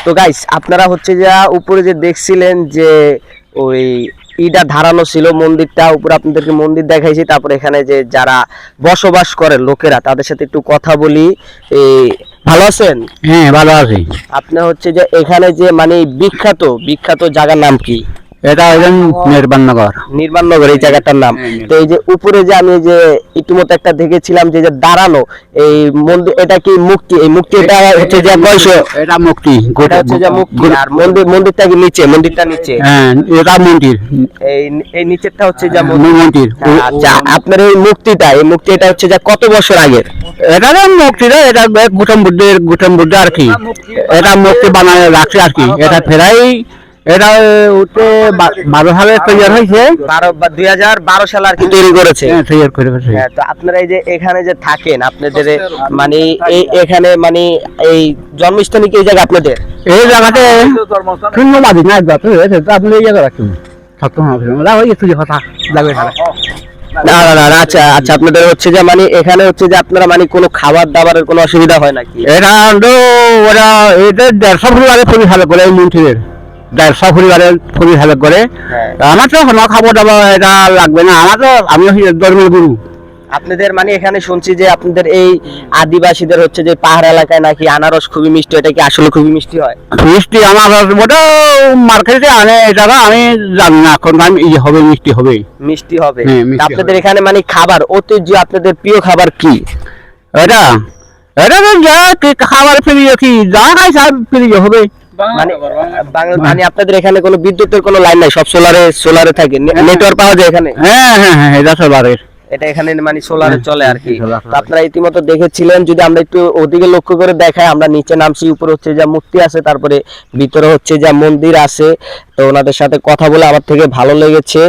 তো গাইস আপনারা হচ্ছে যে উপরে যে দেখছিলেন যে ওই ইটা ধারানো ছিল মন্দিরটা উপরে আপনাদেরকে মন্দির দেখাইছি, তারপর এখানে যে যারা বসবাস করে লোকেরা তাদের সাথে একটু কথা বলি। ভালো আছেন? হ্যাঁ ভালো আছি। আপনি হচ্ছে যে এখানে যে মানে বিখ্যাত বিখ্যাত জায়গার নাম কি? এটা হলেন নির্বাণনগর। নির্বাণনগর এই জায়গাটার নাম। তো এই যে উপরে যে আমি যে ইতিমধ্যে একটা দেখেছিলাম যে দাঁড়ানো এই মন্দির, এটা কি মুক্তি? এই মুক্তি এটা হচ্ছে যে বয়স, এটা মুক্তি, এটা হচ্ছে যে মুক্তি। আর মন্দিরটা কি নিচে? মন্দিরটা নিচে, হ্যাঁ এটা মন্দির। এই নিচেরটা হচ্ছে যে মন্দির। আচ্ছা, আপনার এই মুক্তিটা, এই মুক্তি এটা হচ্ছে যে কত বছর আগের? এটা মুক্তিটা এটা গৌতম বুদ্ধ আর কি, এটা মুক্তি বানায় রাখছে আর কি। এটা ফেরাই এটা উঠে 12 সালে তৈরি হয়েছে, 2012 সালে আর কি তৈরি করেছে। তৈরি করে। হ্যাঁ, তো আপনারা এই যে এখানে যে থাকেন আপনাদের মানে এখানে মানে এই জন্মস্থানই কি এই জায়গা আপনাদের? এই জায়গাতে শূন্যবাদী না আপনি এই জায়গা রাখছেন কথা লাগবে। না, আচ্ছা আচ্ছা, আপনাদের হচ্ছে যে মানে এখানে হচ্ছে যে আপনারা মানে কোনো খাবার দাবারের কোনো অসুবিধা হয় নাকি? এটা তো ওরা এটা 150 পরিবারের খুবই ভালো করে এই মন্দিরের 150 পরিবারের খুবই ভালো করে। আমার তো কোনো খাবার দাবার এটা লাগবে না, আমার তো আমি ধর্মের গুরু। আপনাদের মানে এখানে শুনছি যে আপনাদের এই আদিবাসীদের হচ্ছে যে পাহাড় এলাকায় নাকি আনারস খুবই মিষ্টি, এটা কি আসলে খুবই মিষ্টি হয়? মিষ্টি আমার ওটা মার্কেটে আনে, এটা আমি জানি না এখন হবে মিষ্টি হবে। মিষ্টি হবে। আপনাদের এখানে মানে খাবার ঐতিহ্য, আপনাদের প্রিয় খাবার কি? এটা এটা তো যা খাবার প্রিয় কি যা খাই সব প্রিয় হবে। মানে আপনাদের এখানে কোনো বিদ্যুতের কোনো লাইন নাই, সব সোলারে থাকে, নেটওয়ার্ক পাওয়া যায় এখানে? হ্যাঁ এটা সোলারের, এটা এখানে মানে সোলারে চলে আর কি। তো আপনারা ইতিমধ্যে দেখেছিলেন, যদি আমরা একটু ওদিকে লক্ষ্য করে দেখাই, আমরা নিচে নামছি, উপরে হচ্ছে যা মূর্তি আছে, তারপরে ভিতরে হচ্ছে যা মন্দির আছে। তো ওনাদের সাথে কথা বলে আমার থেকে ভালো লেগেছে।